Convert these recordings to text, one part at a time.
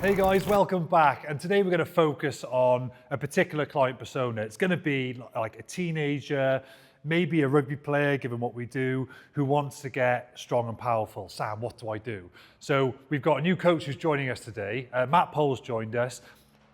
Hey guys, welcome back. And today we're going to focus on a particular client persona. It's going to be like a teenager, maybe a rugby player, given what we do, who wants to get strong and powerful. Sam, what do I do? So we've got a new coach who's joining us today. Matt Pole's joined us.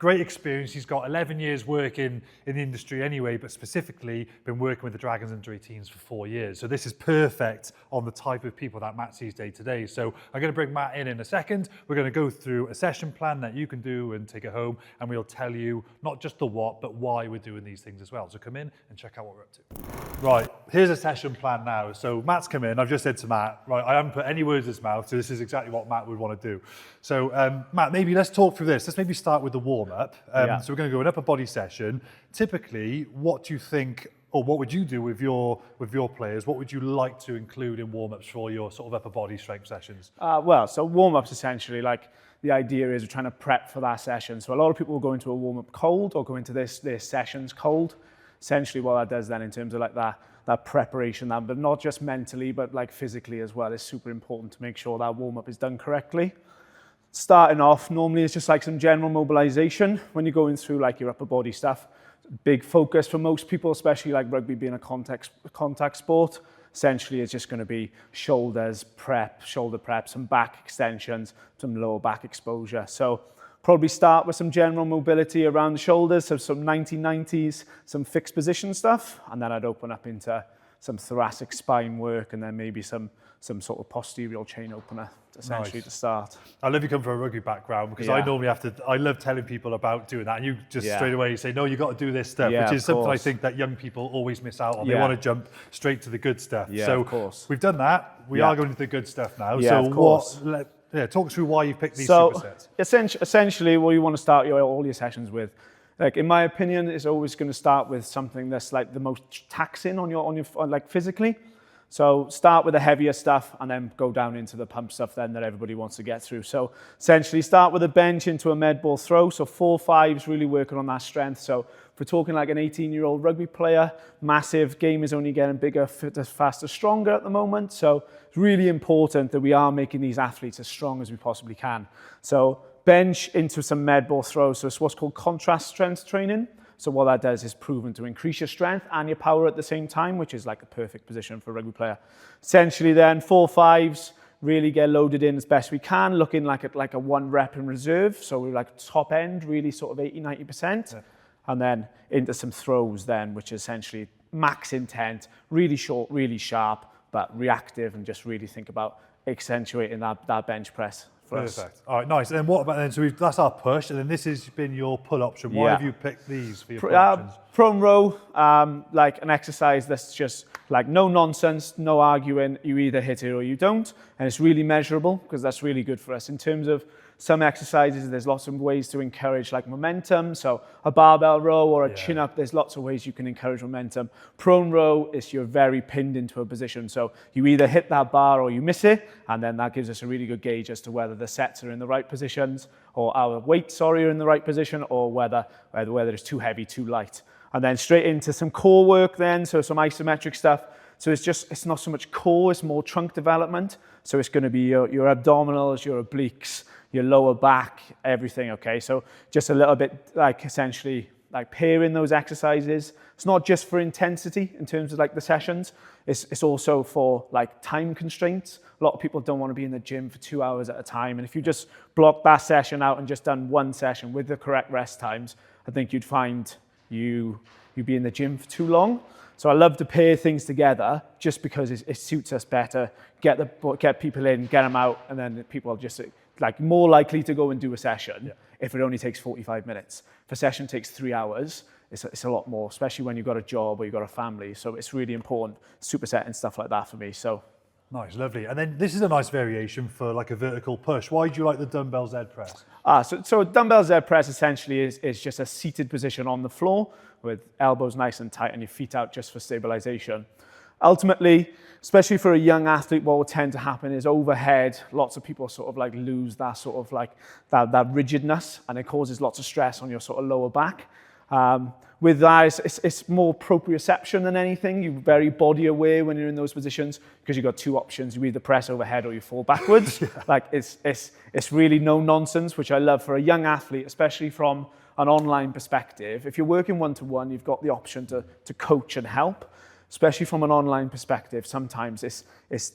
Great experience. He's got 11 years working in the industry anyway, but specifically been working with the Dragons under 18s for 4 years. So this is perfect on the type of people that Matt sees day to day. So I'm going to bring Matt in a second. We're going to go through a session plan that you can do and take it home, and we'll tell you not just the what, but why we're doing these things as well. So come in and check out what we're up to. Right, here's a session plan now. So Matt's come in. I've just said to Matt, right, I haven't put any words in his mouth, so this is exactly what Matt would want to do. So Matt, maybe let's talk through this. Let's maybe start with the warm-up. So we're going to go an upper body session. Typically, what do you think, or what would you do with your players? What would you like to include in warm-ups for your sort of upper body strength sessions? So warm-ups essentially, like the idea is we're trying to prep for that session. So a lot of people will go into a warm-up cold or go into their sessions cold. Essentially what that does then in terms of like that preparation, but not just mentally, but like physically as well, is super important to make sure that warm-up is done correctly. Starting off, normally it's just like some general mobilization when you're going through like your upper body stuff. Big focus for most people, especially like rugby being a contact sport. Essentially, it's just going to be shoulders prep, shoulder prep, some back extensions, some lower back exposure. So probably start with some general mobility around the shoulders, so some 1990s, some fixed position stuff, and then I'd open up into some thoracic spine work, and then maybe some sort of posterior chain opener, essentially, to start. I love you come from a rugby background, because I normally I love telling people about doing that, and you just straight away say, no, you got to do this stuff, which is something I think that young people always miss out on. They want to jump straight to the good stuff. So of course. We've done that. We are going to the good stuff now. Yeah, so of course. Talk us through why you picked these supersets. Essentially, what you want to start all your sessions with, like in my opinion, is always going to start with something that's like the most taxing on your like physically. So start with the heavier stuff and then go down into the pump stuff then that everybody wants to get through. So essentially start with a bench into a med ball throw. So 4-5s, really working on that strength. So if we're talking like an 18-year-old rugby player, massive, game is only getting bigger, fitter, faster, stronger at the moment. So it's really important that we are making these athletes as strong as we possibly can. So bench into some med ball throws. So it's what's called contrast strength training. So what that does is proven to increase your strength and your power at the same time, which is like a perfect position for a rugby player. Essentially then 4-5s, really get loaded in as best we can, looking like a 1 rep in reserve. So we're like top end, really sort of 80-90%. Yeah. And then into some throws then, which is essentially max intent, really short, really sharp, but reactive, and just really think about accentuating that bench press. Perfect. All right, nice. And then what about then? So that's our push, and then this has been your pull option. Why have you picked these for your pull options? Prone row, like an exercise that's just like no nonsense, no arguing. You either hit it or you don't, and it's really measurable, because that's really good for us in terms of some exercises. There's lots of ways to encourage like momentum. So a barbell row or a chin up, there's lots of ways you can encourage momentum. Prone row is you're very pinned into a position. So you either hit that bar or you miss it. And then that gives us a really good gauge as to whether the sets are in the right positions, or our weights, are in the right position, or whether it's too heavy, too light. And then straight into some core work then. So some isometric stuff. So it's not so much core, it's more trunk development. So it's going to be your abdominals, your obliques, your lower back, everything, okay? So just a little bit like essentially like pairing those exercises. It's not just for intensity in terms of like the sessions, it's also for like time constraints. A lot of people don't want to be in the gym for 2 hours at a time. And if you just block that session out and just done one session with the correct rest times, I think you'd find you'd be in the gym for too long. So I love to pair things together just because it suits us better. Get people in, get them out, and then people are just like more likely to go and do a session if it only takes 45 minutes. If a session takes 3 hours, it's a lot more, especially when you've got a job or you've got a family. So it's really important, superset and stuff like that for me. So nice, lovely. And then this is a nice variation for like a vertical push. Why do you like the dumbbell Z press? So a dumbbell Z press essentially is just a seated position on the floor with elbows nice and tight and your feet out just for stabilization. Ultimately, especially for a young athlete, what will tend to happen is overhead, lots of people sort of like lose that sort of like that rigidness, and it causes lots of stress on your sort of lower back. with that, it's more proprioception than anything. You're very body aware when you're in those positions because you've got two options. You either press overhead or you fall backwards. Like it's really no nonsense, which I love for a young athlete, especially from an online perspective. If you're working one-to-one, you've got the option to coach and help. Especially from an online perspective, sometimes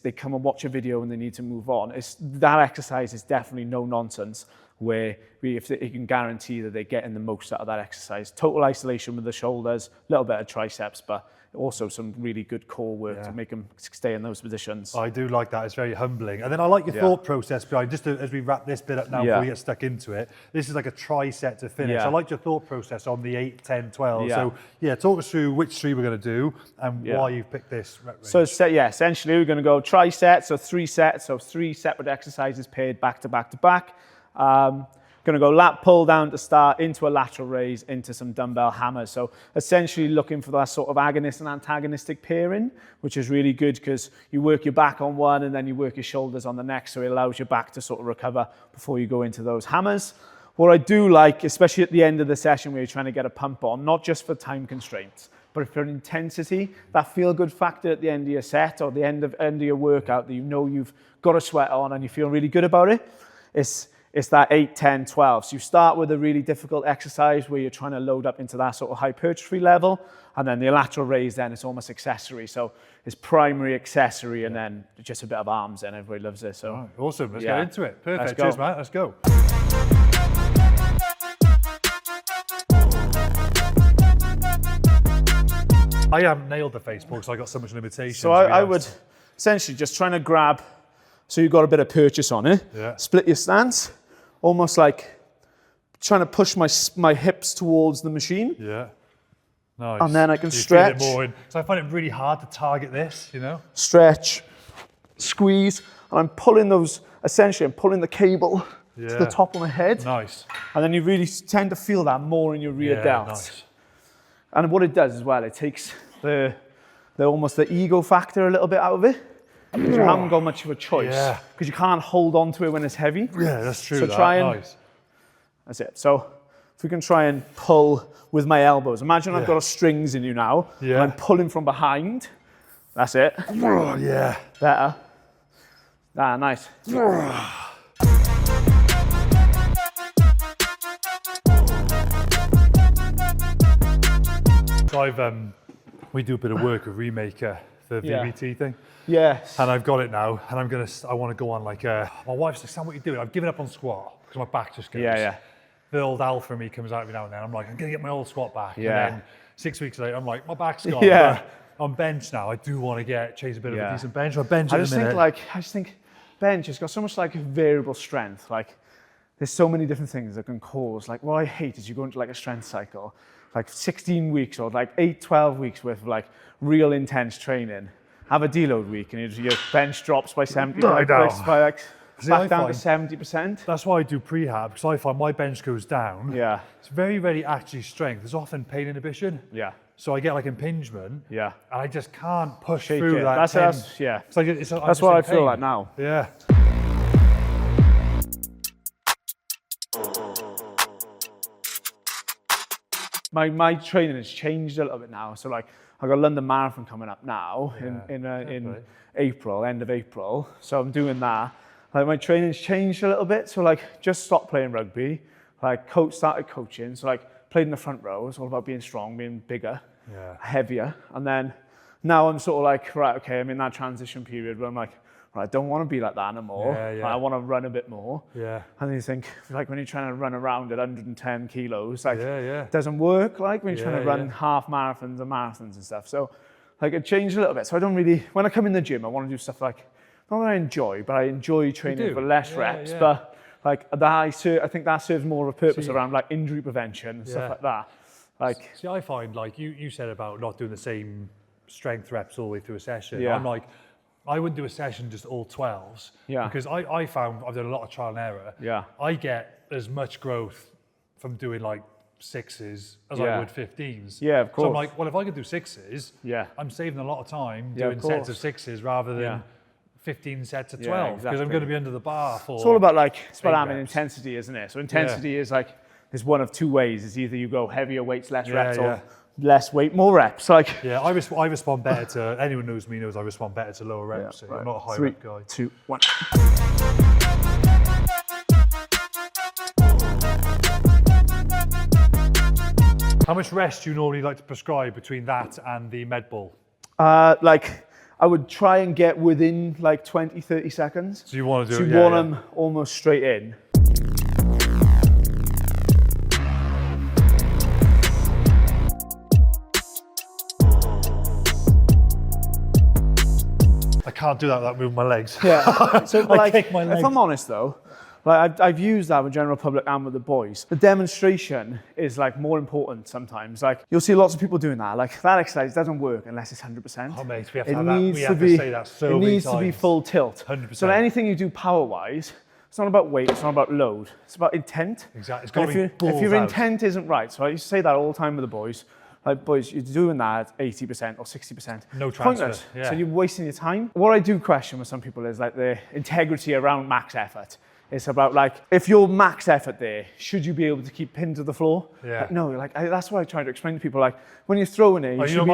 they come and watch a video and they need to move on. That exercise is definitely no nonsense, where you can guarantee that they're getting the most out of that exercise. Total isolation with the shoulders, a little bit of triceps, but also some really good core work to make them stay in those positions. I do like that. It's very humbling. And then I like your thought process behind, as we wrap this bit up now before we get stuck into it. This is like a tri-set to finish. I like your thought process on the 8, 10, 12. So talk us through which 3 we're going to do and why you've picked this rep range. So essentially we're going to go tri-set, so 3 sets, so 3 separate exercises paired back to back to back. Going to go lat pull down to start, into a lateral raise, into some dumbbell hammers. So essentially looking for that sort of agonist and antagonistic pairing, which is really good because you work your back on one and then you work your shoulders on the next, so it allows your back to sort of recover before you go into those hammers. What I do like, especially at the end of the session where you're trying to get a pump on, not just for time constraints, but for intensity, that feel-good factor at the end of your set or the end of your workout that you know you've got a sweat on and you feel really good about it, it's that 8, 10, 12. So you start with a really difficult exercise where you're trying to load up into that sort of hypertrophy level, and then the lateral raise then it's almost accessory. So it's primary, accessory, and then just a bit of arms, and everybody loves it. So right, awesome, let's get into it. Perfect, cheers Matt, let's go. I haven't nailed the face because I got so much limitation. So I would essentially just trying to grab, so you've got a bit of purchase on it, split your stance, almost like trying to push my hips towards the machine. Yeah, nice. And then I can stretch. Feel it more in, so I find it really hard to target this, you know? Stretch, squeeze, and I'm pulling those, essentially I'm pulling the cable to the top of my head. Nice. And then you really tend to feel that more in your rear delts. Nice. And what it does as well, it takes the almost the ego factor a little bit out of it. Because you haven't got much of a choice. Because you can't hold on to it when it's heavy. Yeah, that's true. So that's it. So if we can try and pull with my elbows. Imagine I've got a strings in you now. And I'm pulling from behind. That's it. Yeah. Better. Ah, nice. So we do a bit of work with Remaker, the VBT thing. Yes. And I've got it now, and I want to go on like my wife's like, Sam, what are you doing? I've given up on squat because my back just goes. The old alpha in me comes out every now and then. I'm like, I'm going to get my old squat back. And then 6 weeks later, I'm like, my back's gone. But on bench now, I do want to chase a bit of a decent bench. I bench at the minute. I just think bench has got so much like variable strength. Like there's so many different things that can cause. Like what I hate is you go into like a strength cycle, like 16 weeks or like 8, 12 weeks worth of like real intense training. Have a deload week and your bench drops by 70, back down to 70%. That's why I do prehab, because I find my bench goes down. Yeah. It's very, very actually strength. There's often pain inhibition. Yeah. So I get like impingement. Yeah. And I just can't push through that. That's what I feel like now. Yeah. My training has changed a little bit now. So like I've got a London Marathon coming up now in April, end of April. So I'm doing that. Like my training's changed a little bit. So like just stopped playing rugby. Like started coaching. So like played in the front row. It's all about being strong, being bigger, heavier. And then now I'm sort of like, right, okay, I'm in that transition period where I'm like, right, I don't want to be like that anymore. I want to run a bit more. And then you think, like when you're trying to run around at 110 kilos, like it doesn't work like when you're trying to run half marathons and marathons and stuff. So like it changed a little bit. So I don't really, when I come in the gym, I want to do stuff like, not that I enjoy, but I enjoy training for less reps. But like that, I think that serves more of a purpose around like injury prevention and stuff like that. Like, see, I find like you said about not doing the same strength reps all the way through a session. I'm like, I wouldn't do a session just all 12s because I found I've done a lot of trial and error. I get as much growth from doing like 6s as I would 15s. Yeah, of course. So I'm like, well, if I could do 6s, I'm saving a lot of time doing sets of 6s rather than 15 sets of 12 because I'm going to be under the bar for. It's all about like, it's about having intensity, isn't it? So intensity is like there's one of two ways. It's either you go heavier weights, less reps, yeah. or less weight, more reps. Like, Yeah, I respond better to, anyone who knows me knows I respond better to lower reps. So I'm not a high rep guy. 3, 2, 1. How much rest do you normally like to prescribe between that and the med ball? Like, I would try and get within like 20, 30 seconds. So you want to do So you want them almost straight in. I can't do that without moving my legs. Yeah. So like, kick my legs. if I'm honest though, like I've used that with general public and with the boys. The demonstration is like more important sometimes. Like you'll see lots of people doing that. Like that exercise doesn't work unless it's 100%. Oh mate, we have to have that. We have to say that so many times. It needs to be full tilt. 100%. So anything you do power-wise, it's not about weight, it's not about load. It's about intent. Exactly. It's got to be If your balls out. intent isn't right, so I used to say that all the time with the boys. Like, boys, you're doing that at 80% or 60%. No transfer, Pointless. yeah. So you're wasting your time. What I do question with some people is like the integrity around max effort. It's about like, if you're max effort there, should you be able to keep pinned to the floor? Yeah. Like, no, like that's what I try to explain to people. Like when you're throwing it, you should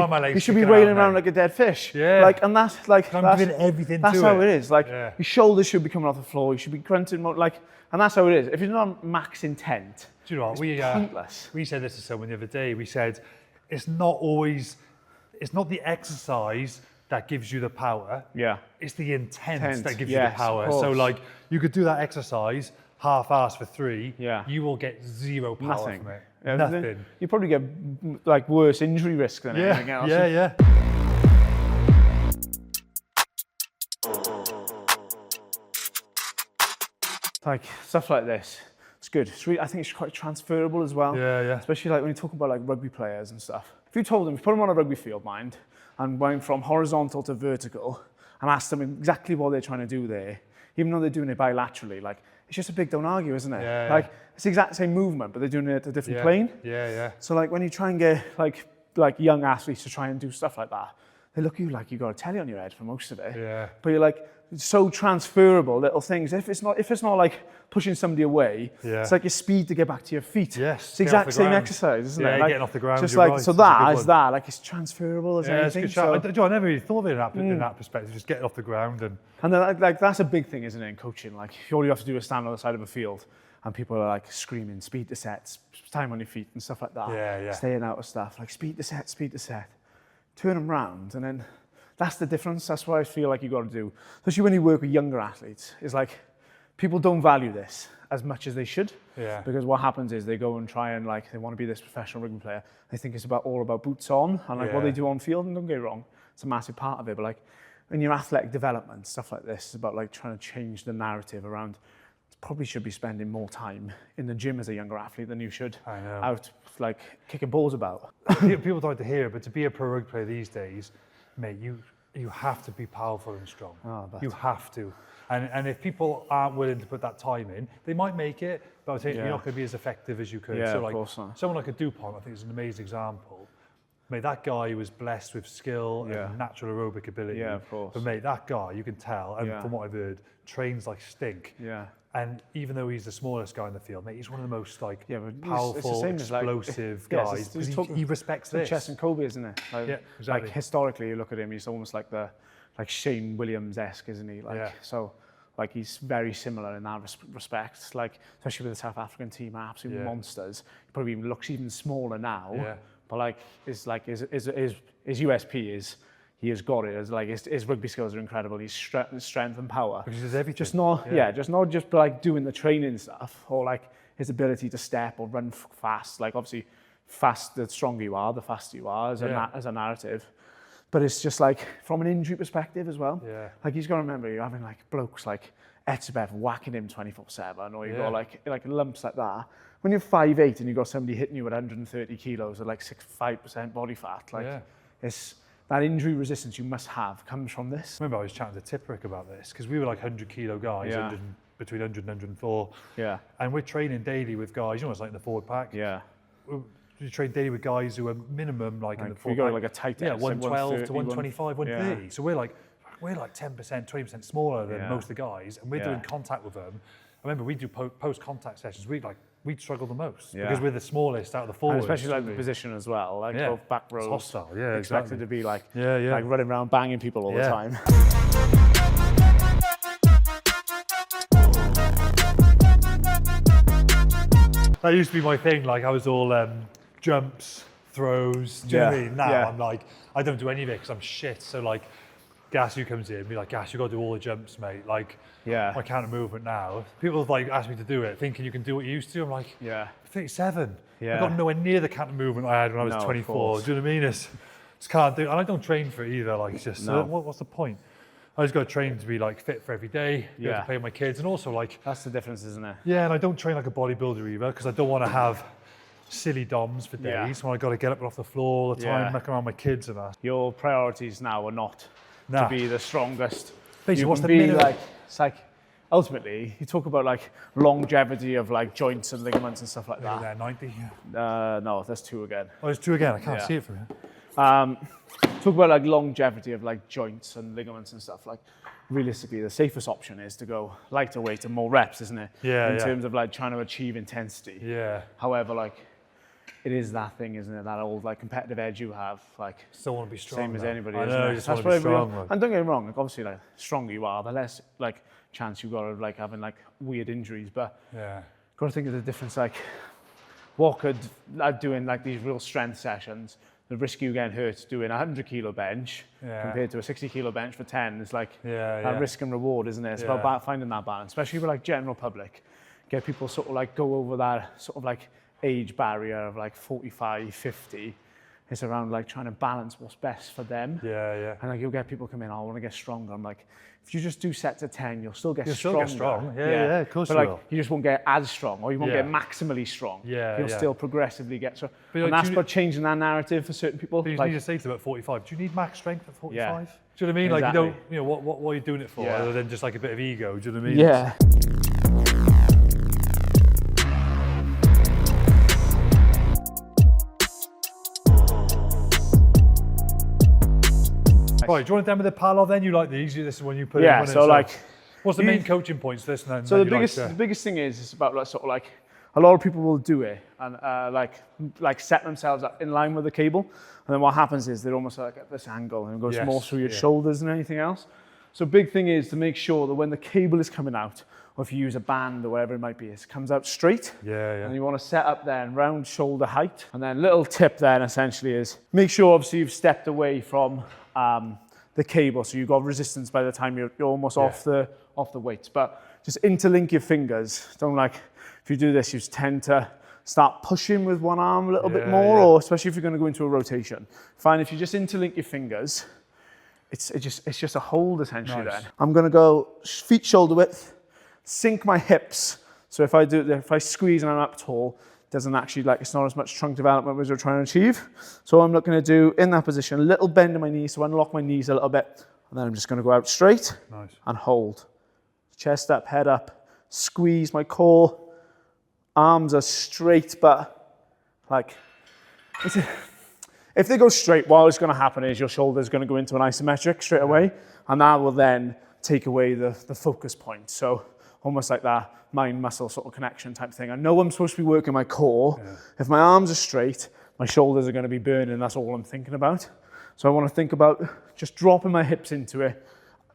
be kicking wailing around, around mate. like a dead fish. Yeah. Like, and that's like, I'm giving everything that's to how it. it is. Like Yeah. your shoulders should be coming off the floor. You should be grunting more, like, and that's how it is. If you're not max intent, Do you know what? it's pointless. We said this to someone the other day. We said, it's not the exercise that gives you the power. Yeah. It's the intent that gives Yes, you the power. of So course. like you could do that exercise half-assed for 3. Yeah. You will get 0 power Nothing. from it. Yeah, Nothing. You probably get like worse injury risk than anything else. Yeah. Like stuff like this. It's good. I think it's quite transferable as well. Yeah. Especially like when you talk about like rugby players and stuff. If you told them, if you put them on a rugby field, mind, and went from horizontal to vertical, and asked them exactly what they're trying to do there, even though they're doing it bilaterally, like it's just a big don't argue, isn't it? Yeah. Like it's the exact same movement, but they're doing it at a different plane. Yeah. So like when you try and get like young athletes to try and do stuff like that, they look at you like you got a telly on your head for most of it. Yeah. But you're like, it's so transferable little things. If it's not like pushing somebody away, it's like your speed to get back to your feet. Yes, It's the get off exact the same ground. exercise, isn't Yeah, it? Like, getting off the ground, Just you're like right, so it's a good that one. is that. Like it's transferable as Yeah, it's a anything. good shot. I never really thought of it in that perspective, just getting off the ground and then, like that's a big thing, isn't it, in coaching? Like all you have to do is stand on the side of a field and people are like screaming, speed to set, time on your feet and stuff like that. Yeah. Staying out of stuff, like speed to set. Turn them round and then that's the difference. That's what I feel like you got to do. Especially when you work with younger athletes, is like people don't value this as much as they should. Yeah. Because what happens is they go and try and like they want to be this professional rugby player. They think it's all about boots on and like what they do on field. And don't get me wrong, it's a massive part of it. But like in your athletic development, stuff like this is about like trying to change the narrative around. Probably should be spending more time in the gym as a younger athlete than you should I know. out like kicking balls about. People don't like to hear it, but to be a pro rugby player these days, mate, you have to be powerful and strong. Oh, but- You have to. And if people aren't willing to put that time in, they might make it, but I think you're not going to be as effective as you could. Yeah, so of like course not. someone like a DuPont, I think is an amazing example. Mate, that guy was blessed with skill and natural aerobic ability. Yeah, of course. But mate, that guy, you can tell, and from what I've heard, trains like stink. Yeah. And even though he's the smallest guy in the field, mate, he's one of the most like Yeah, but it's the powerful, same as, like, explosive yeah, guys. it's Because he respects this. Chess and Kobe, isn't it? Like, Yeah, exactly. Like historically, you look at him, he's almost like Shane Williams-esque, isn't he? Like, so, like he's very similar in that respect. Like, especially with the South African team, absolute monsters. He probably even looks even smaller now. Yeah. But like, his USP is he has got it. As like his rugby skills are incredible. He's strength and power. Because he does everything. Just not just like doing the training stuff or like his ability to step or run fast. Like obviously, fast, the stronger you are, the faster you are as a narrative. But it's just like from an injury perspective as well. Yeah. Like he's got to remember you're having like blokes like SW7 whacking him 24/7, or you got like lumps like that. When you're 5'8" and you got somebody hitting you at 130 kilos at like 5% body fat, like it's that injury resistance you must have comes from this. I remember I was chatting to Tipperick about this because we were like 100 kilo guys, between 100 and 104. Yeah. And we're training daily with guys, you know, it's like in the forward pack. Yeah. We train daily with guys who are minimum like in the If forward you go pack. like a tight 112 to 125, 130. Yeah. So we're like 10%, 20% smaller than most of the guys, and we're doing contact with them. I remember we do post-contact sessions. We like we'd struggle the most Yeah. because we're the smallest out of the And forwards. especially like the position as well, like Yeah. both back rows. It's hostile, yeah, Expected exactly. to be like, Yeah. like running around banging people all the Yeah. time. That used to be my thing. Like I was all jumps, throws. Do you know what I mean? Now I'm like, I don't do any of it because I'm shit. So like, Gas, who comes in, and be like, Gas, you got to do all the jumps, mate. Like, my counter movement now. People have like asked me to do it, thinking you can do what you used to. I'm like, 37. I got nowhere near the counter movement I had when I was 24. Do you know what I mean? Just can't do it. And I don't train for it either. Like, it's just, what's the point? I just got to train to be like fit for every day, be able to play with my kids, and also like... That's the difference, isn't it? Yeah, and I don't train like a bodybuilder either, because I don't want to have silly DOMs for days when I got to get up and off the floor all the time, mucking around my kids and that. Your priorities now are not to be the strongest. Basically, what's the be minimum? like, it's like, ultimately, you talk about like longevity of like joints and ligaments and stuff like that. There, 90? No, that's 2 again. Oh, it's 2 again. I can't see it from here. Talk about like longevity of like joints and ligaments and stuff. Like realistically, the safest option is to go lighter weight and more reps, isn't it? In terms of like trying to achieve intensity. However, like it is that thing, isn't it? That old like competitive edge you have. Like still want to be strong. Same as anybody. I know. You just want to be strong. And don't get me wrong. Like obviously, like stronger you are, the less like chance you got of like having like weird injuries. But got to think of the difference. Like what could doing like these real strength sessions. The risk you getting hurt doing a 100 kilo bench compared to a 60 kilo bench for 10 is like that risk and reward, isn't it? It's about finding that balance, especially with like general public. Get people sort of like go over that sort of like age barrier of like 45, 50. It's around like trying to balance what's best for them. And like you'll get people come in, I want to get stronger. I'm like, if you just do sets of 10, you'll still get stronger. Still get strong. Yeah, of course but you like, will. you just won't get as strong, or you won't get maximally strong. You'll still progressively get strong. And that's about changing that narrative for certain people. But you like, need to say to them at 45, do you need max strength at 45? Yeah. Do you know what I mean? Exactly. Like you don't, you know, what are you doing it for other than just like a bit of ego? Do you know what I mean? Yeah. Right, do you want to demo the Palov then? You like these? This is when you put it in. So like... What's the main coaching points for this? And so the biggest thing is it's about like sort of like a lot of people will do it and like set themselves up in line with the cable, and then what happens is they're almost like at this angle and it goes more through your shoulders than anything else. So big thing is to make sure that when the cable is coming out, or if you use a band or whatever it might be, it comes out straight. And you want to set up then round shoulder height. And then little tip then essentially is make sure obviously you've stepped away from the cable, so you've got resistance by the time you're almost off the weights. But just interlink your fingers. Don't like, if you do this, you tend to start pushing with one arm a little bit more, or especially if you're going to go into a rotation. Find if you just interlink your fingers, it's just a hold essentially. Then I'm going to go feet shoulder width, sink my hips. So if I squeeze and I'm up tall, doesn't actually, like, it's not as much trunk development as we're trying to achieve. So I'm looking to do in that position, a little bend in my knees, so unlock my knees a little bit, and then I'm just going to go out straight and hold. Chest up, head up, squeeze my core, arms are straight, but like, if they go straight, what's going to happen is your shoulder's going to go into an isometric straight away, and that will then take away the focus point. So almost like that mind-muscle sort of connection type thing. I know I'm supposed to be working my core. If my arms are straight, my shoulders are going to be burning. That's all I'm thinking about. So I want to think about just dropping my hips into it,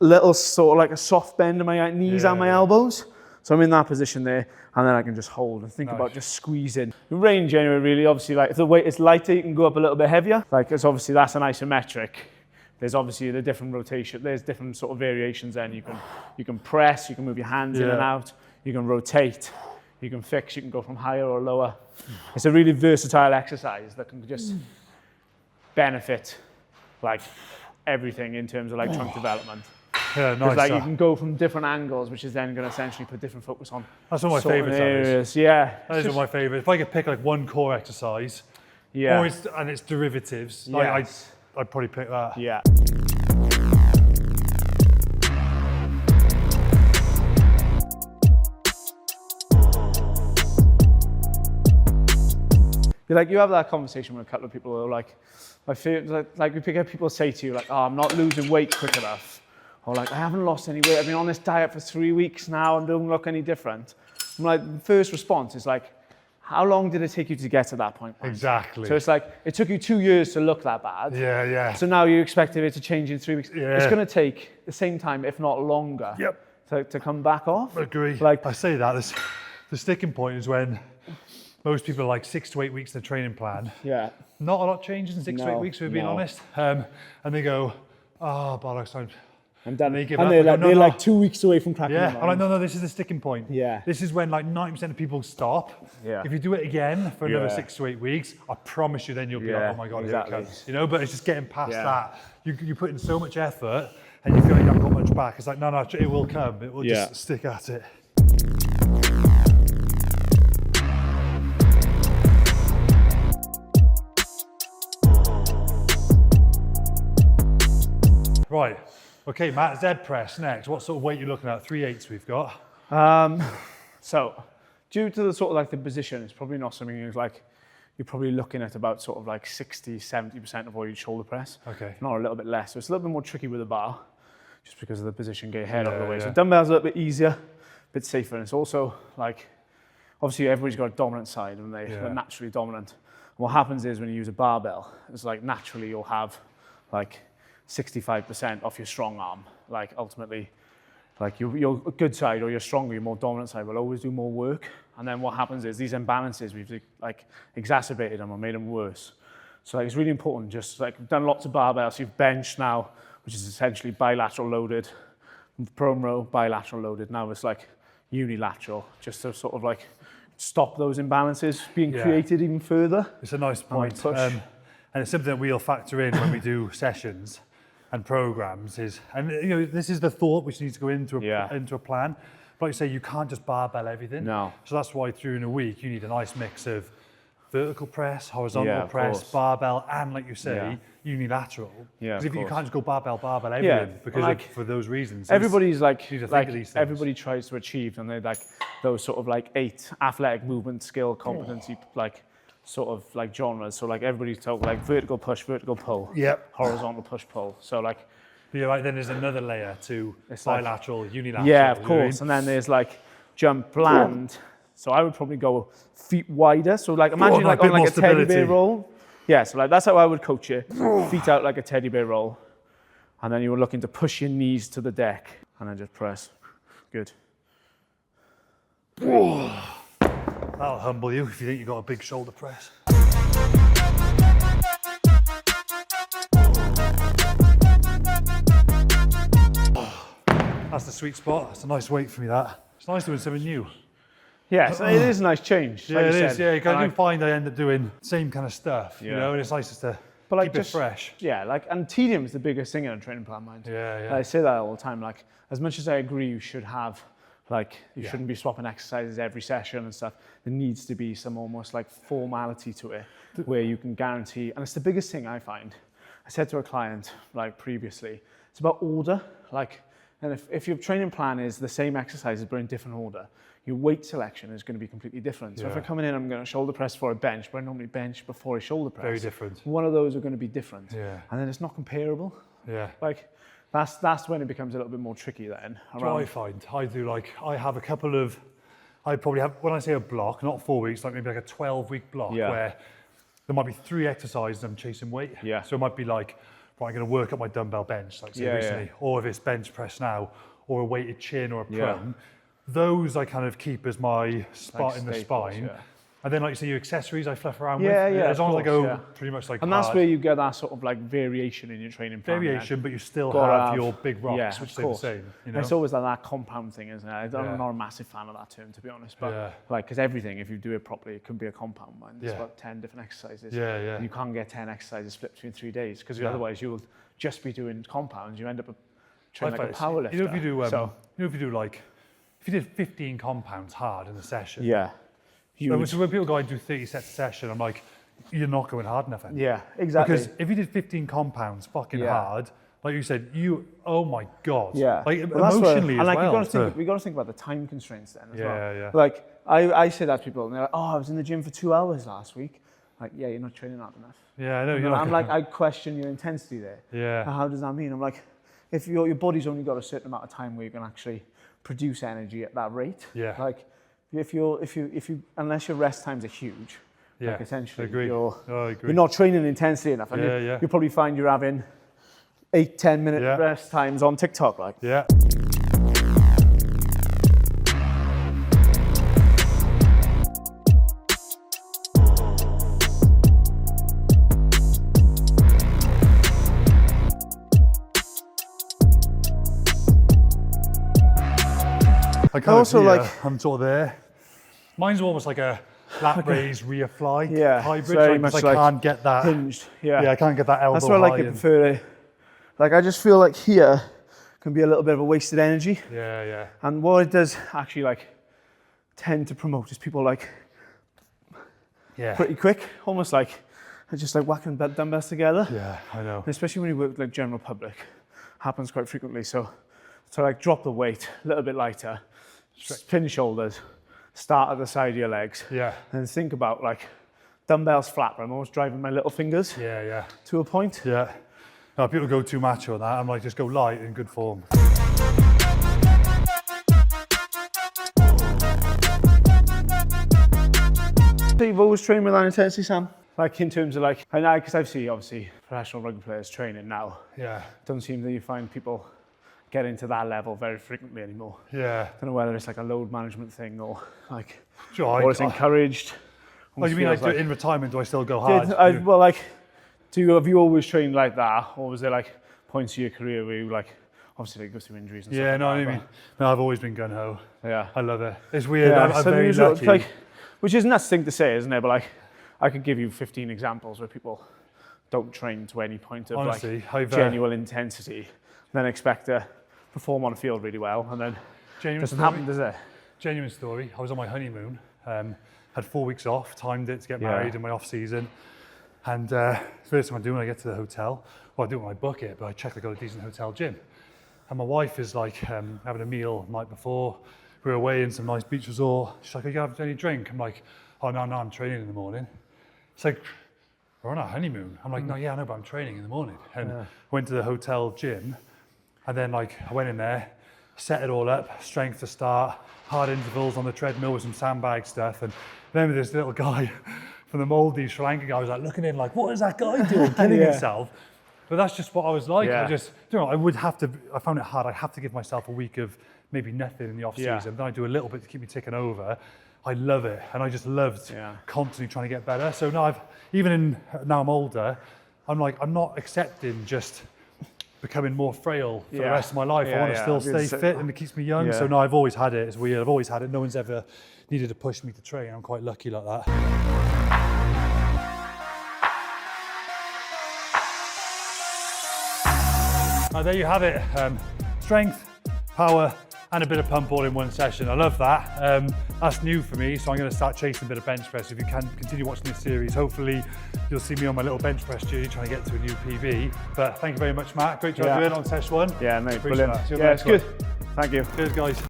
a little sort of like a soft bend in my knees and my elbows. So I'm in that position there, and then I can just hold and think about just squeezing. The range anyway, really, obviously, like if the weight is lighter, you can go up a little bit heavier. Like it's obviously, that's an isometric. There's obviously the different rotation, there's different sort of variations then. You can press, you can move your hands in and out, you can rotate, you can fix, you can go from higher or lower. It's a really versatile exercise that can just benefit like everything in terms of like trunk development. Yeah, nice. Like you can go from different angles, which is then going to essentially put different focus on. That's one of my favourites. Areas. Yeah, that is one of my favourites. If I could pick like one core exercise, and its derivatives, like I'd probably pick that. Yeah. You have that conversation with a couple of people who are like, I feel like we pick up people say to you like, oh, I'm not losing weight quick enough. Or like, I haven't lost any weight. I've been on this diet for 3 weeks now and don't look any different. I'm like, the first response is like, how long did it take you to get to that point? Exactly. So it's like, it took you 2 years to look that bad. Yeah, yeah. So now you expected it to change in 3 weeks. Yeah. It's going to take the same time, if not longer, to come back off. Agree. Like, I say that, the sticking point is when most people are like 6 to 8 weeks in the training plan. Yeah. Not a lot changes in 6 to 8 weeks, if we're being honest. And they go, oh, bollocks, I'm done. And they're like 2 weeks away from cracking them. I'm like, no, this is the sticking point. Yeah. This is when like 90% of people stop. Yeah. If you do it again for another 6 to 8 weeks, I promise you then you'll be like, oh my God, exactly. here it comes. You know, but it's just getting past that. You put in so much effort and you feel like you haven't got much back. It's like, no, it will come. It will just stick at it. Right. Okay, Matt, Z press next. What sort of weight are you looking at? 3/8 we've got. So, due to the sort of like the position, it's probably not something like, you're probably looking at about sort of like 60-70% of all your shoulder press. Okay. If not a little bit less. So it's a little bit more tricky with the bar, just because of the position, get your head out of the way. Yeah. So dumbbells a little bit easier, a bit safer. And it's also like, obviously everybody's got a dominant side and they're naturally dominant. And what happens is when you use a barbell, it's like naturally you'll have like 65% off your strong arm. Like ultimately, like your good side or your stronger, your more dominant side will always do more work. And then what happens is these imbalances, we've like exacerbated them or made them worse. So like, it's really important, just like we've done lots of barbells, you've benched now, which is essentially bilateral loaded, prone row, bilateral loaded. Now it's like unilateral, just to sort of like stop those imbalances being created even further. It's a nice point. And it's something that we'll factor in when we do sessions and programs and you know, this is the thought which needs to go into a plan. But like you say, you can't just barbell everything. No. So that's why in a week, you need a nice mix of vertical press, horizontal press, course. barbell, and like you say, unilateral. Yeah, because if you course. can't just go barbell everything, because like, for those reasons. Everybody's like everybody tries to achieve, and they're like those sort of like 8 athletic movement, skill, competency, like sort of like genres. So like everybody's talking like vertical push, vertical pull, horizontal push, pull. So like, yeah, right. Then there's another layer to bilateral, unilateral. Yeah, of course. And then there's like jump, land. So I would probably go feet wider. So like imagine like on like a teddy bear roll. Yeah, so like that's how I would coach it. Feet out like a teddy bear roll. And then you were looking to push your knees to the deck and then just press. Good. That'll humble you if you think you've got a big shoulder press. That's the sweet spot. That's a nice weight for me, that. It's nice doing something new. Yeah, so it is a nice change. Yeah, it is. Yeah, because I do find I end up doing the same kind of stuff, you know, and it's nice just to keep it fresh. Yeah, like, and tedium is the biggest thing in a training plan, mind. Yeah. I say that all the time. Like, as much as I agree, you should have, like, you shouldn't be swapping exercises every session and stuff. There needs to be some almost like formality to it, where you can guarantee. And it's the biggest thing I find. I said to a client, like previously, it's about order. Like, and if your training plan is the same exercises but in different order, your weight selection is going to be completely different. So if I'm coming in, I'm going to shoulder press for a bench, but I normally bench before a shoulder press. Very different. One of those are going to be different. Yeah. And then it's not comparable. Yeah. Like, that's when it becomes a little bit more tricky then. I find I have a couple of, I probably have, when I say a block, not 4 weeks, like maybe like a 12-week block where there might be 3 exercises I'm chasing weight. Yeah. So it might be like, right, I'm going to work up my dumbbell bench, like say recently, or if it's bench press now, or a weighted chin or a prone. Those I kind of keep as my spot in the spine. Yeah. And then like you say, your accessories I fluff around with. As long as I go pretty much like and hard. that's where you get that sort of like variation in your training plan. Variation, but you still have your big rocks, which stay the same. You know? It's always that compound thing, isn't it? I'm not a massive fan of that term, to be honest. But like, because everything, if you do it properly, it can be a compound. It's about 10 different exercises. And you can't get 10 exercises split between 3 days, because otherwise you'll just be doing compounds. You end up training like a power lifter. You know, if you did 15 compounds hard in a session. So when people go and do 30 sets a session, I'm like, you're not going hard enough. Yeah, exactly. Because if you did 15 compounds fucking hard, like you said, oh my God. Yeah. Like emotionally as well. We got to think about the time constraints then as well. Yeah. Like, I say that to people, and they're like, oh, I was in the gym for 2 hours last week. Like, yeah, you're not training hard enough. Yeah, I know. I'm like, I question your intensity there. Yeah. How does that mean? I'm like, if your body's only got a certain amount of time where you can actually produce energy at that rate, like, unless your rest times are huge, Yeah, like essentially I agree. you're I agree. you're not training intensely enough, and you'll probably find you're having 8-10 minute rest times on TikTok, like. Yeah. I'm sort of there. Mine's almost like a lat raise, rear fly hybrid. Very much I can't get that hinged. I can't get that elbow. That's why I like it. Prefer it. Like I just feel like here can be a little bit of a wasted energy. Yeah. And what it does actually like tend to promote is people like pretty quick, almost like just like whacking dumbbells together. Yeah, I know. And especially when you work with like general public, happens quite frequently. So like drop the weight a little bit lighter, spin shoulders, start at the side of your legs. Yeah. And think about like dumbbells flat, but I'm always driving my little fingers. Yeah. To a point. Yeah. No, people go too macho on that. I'm like, just go light in good form. So you've always trained with that intensity, Sam? Like in terms of like, because I've seen obviously professional rugby players training now. Yeah. Don't seem that you find people get into that level very frequently anymore. Yeah. Don't know whether it's like a load management thing or like, sure, or it's encouraged. Oh, you mean like in retirement, do I still go hard? Have you always trained like that, or was there like points of your career where you like, obviously like, go through injuries and stuff? Yeah, no, I mean, no, I've always been gun ho. Yeah. I love it. It's weird. Yeah, I'm very lucky. Like, which is a nuts thing to say, isn't it? But like, I could give you 15 examples where people don't train to any point of honestly, like genuine intensity, then expect to perform on a field really well, and then it doesn't happen, does it? Genuine story. I was on my honeymoon, had 4 weeks off, timed it to get married in my off season, and first thing I do when I get to the hotel, well, I do it when I book it, but I check I got a decent hotel gym. And my wife is like having a meal the night before. We were away in some nice beach resort. She's like, "Are you have any drink?" I'm like, "Oh no, I'm training in the morning." It's like, "We're on our honeymoon." I'm like, "No, yeah, I know, but I'm training in the morning." And went to the hotel gym, and then like I went in there, set it all up, strength to start, hard intervals on the treadmill with some sandbag stuff, and then this little guy from the Maldives, Sri Lanka guy was like looking in like, "What is that guy doing, killing himself?" But that's just what I was like. I just, I would have to, I found it hard. I have to give myself a week of maybe nothing in the off season. Then I do a little bit to keep me ticking over. I love it. And I just loved constantly trying to get better. So now now I'm older, I'm like, I'm not accepting just becoming more frail for the rest of my life. I want to still stay fit and it keeps me young. So no, I've always had it. It's weird. I've always had it. No one's ever needed to push me to train. I'm quite lucky like that. There you have it. Strength, power, and a bit of pump all in one session. I love that. That's new for me, so I'm going to start chasing a bit of bench press. If you can continue watching this series, hopefully you'll see me on my little bench press journey trying to get to a new PB. But thank you very much, Matt. Great job doing on session 1. Yeah, mate, brilliant. Yeah, it's good. Thank you. Cheers, guys.